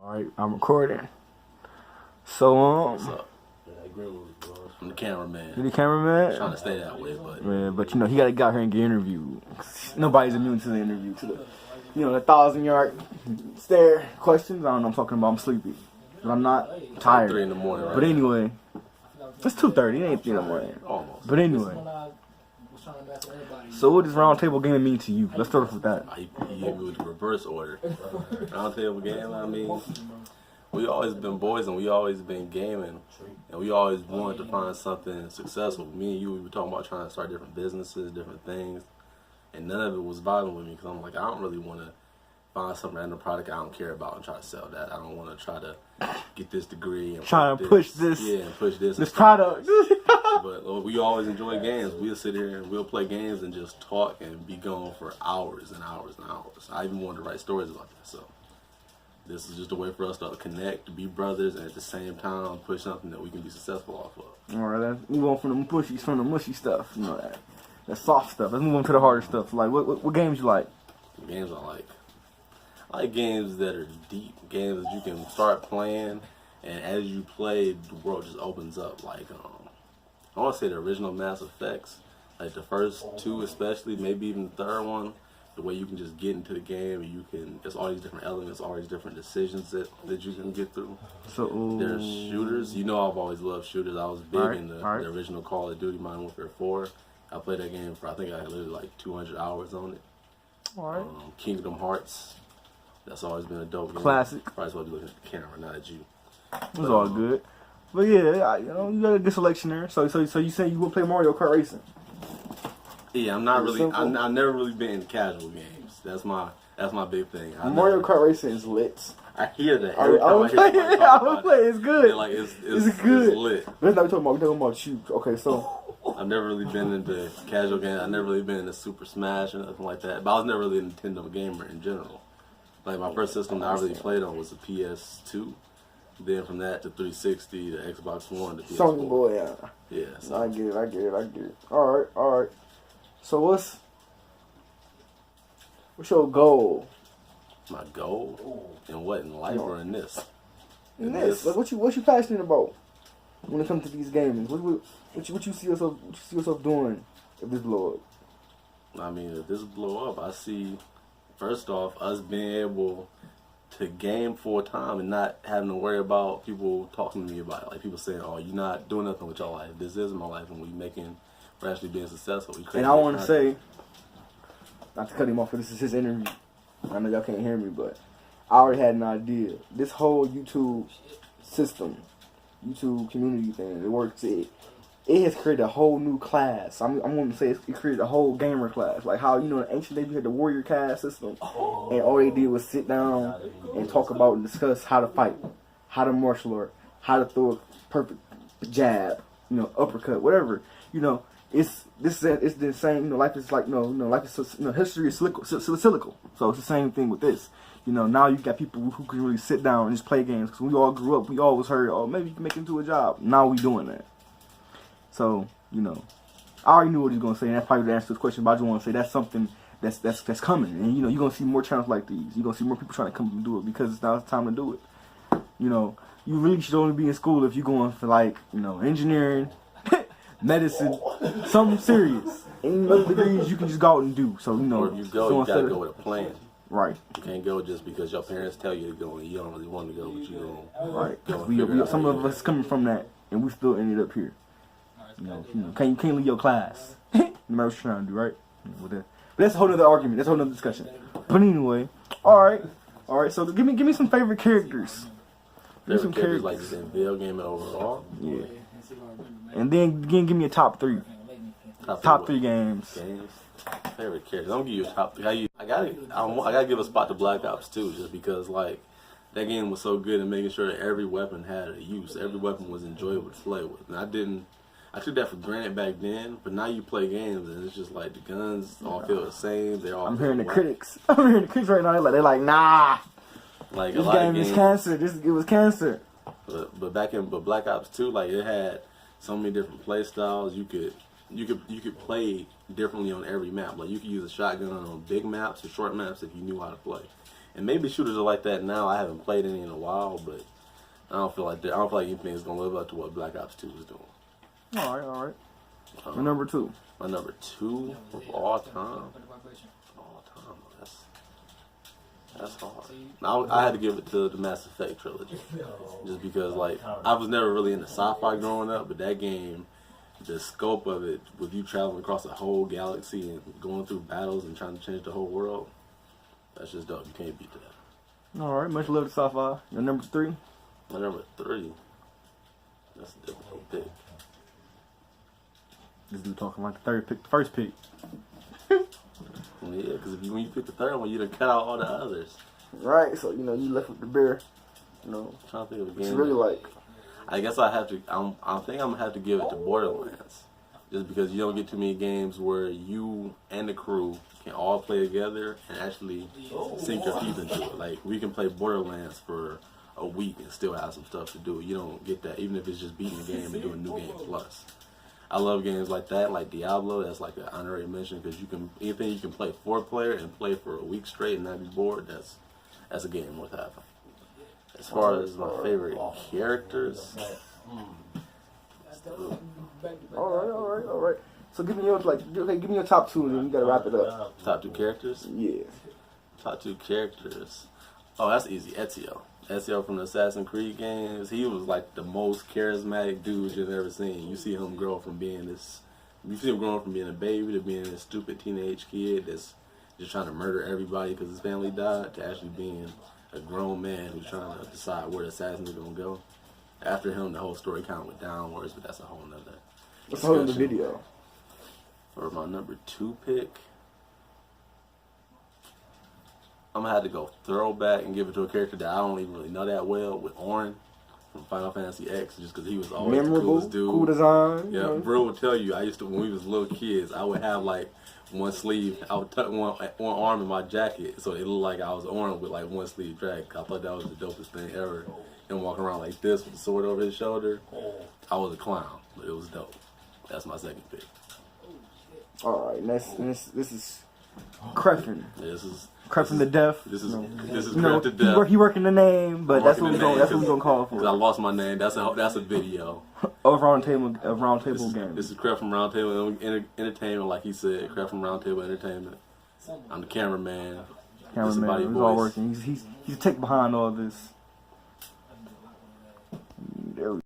Alright, I'm recording. So, What's up? I'm the cameraman. You the cameraman? Trying to stay that way, but Man, but you know, he gotta get out here and get interviewed. Nobody's immune to the interview, to the, the 1,000-yard stare questions. I don't know what I'm talking about. I'm sleepy. But I'm not tired. 3 in the morning, right? But anyway, it's 2:30. It ain't 3 in the morning. Almost. But anyway. So what does round table gaming mean to you? Let's start off with that. He gave me the reverse order. Round table game, I mean, we always been boys and we always been gaming. And we always wanted to find something successful. Me and you, we were talking about trying to start different businesses, different things. And none of it was vibing with me because I'm like, I don't really want to find some random product I don't care about and try to sell that. I don't want to try to get this degree and trying to push this. Yeah, and push this product. But we always enjoy games. We'll sit here and we'll play games and just talk and be gone for hours and hours and hours. I even wanted to write stories about this. So this is just a way for us to connect, to be brothers, and at the same time push something that we can be successful off of. All right, let's move on from the mushy stuff. You know that soft stuff. Let's move on to the harder stuff. Like what games you like? Games I like games that are deep, games that you can start playing, and as you play, the world just opens up. Like I want to say the original Mass Effects, like the first 2 especially, maybe even the third one, the way you can just get into the game and you can, there's all these different elements, all these different decisions that you can get through. So there's shooters. You know I've always loved shooters. I was big in the original Call of Duty Modern Warfare 4. I played that game for, I think I had literally like 200 hours on it. All right. Kingdom Hearts. That's always been a dope game. Classic. Probably supposed to be looking at the camera, not at you. It was all good. But yeah, you got a good selection there. So you say you will play Mario Kart Racing? Yeah, I'm not really. I've never really been in casual games. That's my big thing. Mario Kart Racing is lit. I hear that. I would play. It's good. Like it's good. It's lit. But that's not what we're talking about you. Okay, so I've never really been into casual games. I've never really been into Super Smash or nothing like that. But I was never really a Nintendo gamer in general. Like my first system that I really played on was the PS2. Then from that to 360, the Xbox One, the PS4. Sony boy, yeah. Yeah. So. I get it. All right. So what's your goal? My goal? In what? In life or in this? In this. Like what you passionate about when it comes to these games? What you see yourself doing if this blow up? I mean, if this blow up, I see first off us being able to game full time and not having to worry about people talking to me about it. Like people saying, "Oh, you're not doing nothing with your life. This is my life, and we're actually being successful." And I want to say, not to cut him off, but this is his interview. I know y'all can't hear me, but I already had an idea. This whole YouTube system, YouTube community thing, it works. It has created a whole new class. I'm going to say it created a whole gamer class. Like how, in ancient days you had the warrior caste system. And all they did was sit down and talk about and discuss how to fight, how to martial art, how to throw a perfect jab, uppercut, whatever. It's the same. Life is like, life is, history is cyclical. So it's the same thing with this. Now you got people who can really sit down and just play games. Because when we all grew up, we always heard, oh, maybe you can make it into a job. Now we doing that. So, I already knew what he was going to say, and that's probably the answer to this question, but I just want to say that's something that's coming. And, you're going to see more channels like these. You're going to see more people trying to come and do it because now it's time to do it. You really should only be in school if you're going for, engineering, medicine, something serious. Any other degrees you can just go out and do. So, Or if you go, you got to go with a plan. Right. You can't go just because your parents tell you to go and you don't really want to go, but you go. Right. Some of us coming from that, and we still ended up here. You can't leave your class. No matter what you're trying to do, right? But that's a whole other argument. That's a whole other discussion. But anyway, all right. So give me some favorite characters. Favorite characters like this in video game overall. Yeah. And then give me a top 3. Top 3 games. Favorite characters. I'm gonna give you a top 3. I gotta give a spot to Black Ops 2 just because that game was so good in making sure that every weapon had a use. Every weapon was enjoyable to play with. And I took that for granted back then, but now you play games and it's just like the guns all feel the same. They're all. I'm hearing the critics. Right now. They're like, nah. Like this game is cancer. It was cancer. But Black Ops 2, it had so many different play styles. You could play differently on every map. Like you could use a shotgun on big maps or short maps if you knew how to play. And maybe shooters are like that now. I haven't played any in a while, but I don't feel like anything is gonna live up to what Black Ops 2 is doing. All right. My number 2. My number 2 of all time. That's hard. Now, I had to give it to the Mass Effect trilogy, just because like I was never really into sci-fi growing up, but that game, the scope of it, with you traveling across the whole galaxy and going through battles and trying to change the whole world, that's just dope. You can't beat that. All right, much love to sci-fi. Your number 3. My number 3. That's a difficult pick. This dude talking like the third pick, the first pick. Well, yeah, because when you pick the third one, you done cut out all the others. Right, so you left with the bear. I'm trying to think of a game. It's really like. I guess I have to. I think I'm gonna have to give it to Borderlands, just because you don't get too many games where you and the crew can all play together and actually sink your teeth into it. Like we can play Borderlands for a week and still have some stuff to do. You don't get that, even if it's just beating the game and doing New Game Plus. I love games like that, like Diablo. That's like an honorary mention because anything you can play 4-player and play for a week straight and not be bored. That's a game worth having. As far as my favorite characters, all right. So give me your give me your top 2 and then you gotta wrap it up. Top 2 characters. Yeah. Top 2 characters. Oh, that's easy. Ezio. Ezio from the Assassin's Creed games. He was like the most charismatic dude you've ever seen. You see him grow from being a baby to being this stupid teenage kid that's just trying to murder everybody because his family died, to actually being a grown man who's trying to decide where the assassins are gonna go. After him, the whole story kind of went downwards, but that's a whole nother. Let's hold the video. For my number 2 pick, I'm gonna have to go throwback and give it to a character that I don't even really know that well, with Orin from Final Fantasy X, just because he was always memorable, the coolest dude. Cool design. Yeah, bro would tell you, when we was little kids, I would have like one sleeve, I would tuck one arm in my jacket, so it looked like I was Orin with like one sleeve drag. I thought that was the dopest thing ever. And walking around like this with the sword over his shoulder, I was a clown, but it was dope. That's my second pick. All right, this is Creph. This is Creph to death. This is Creph to death. He working the name, but that's what we're gonna call it for. Because I lost my name. That's a video. Of round table game. This is Creph from Round Table Entertainment, like he said. Creph from Round Table Entertainment. I'm the cameraman. He's all working. He's tech behind all this.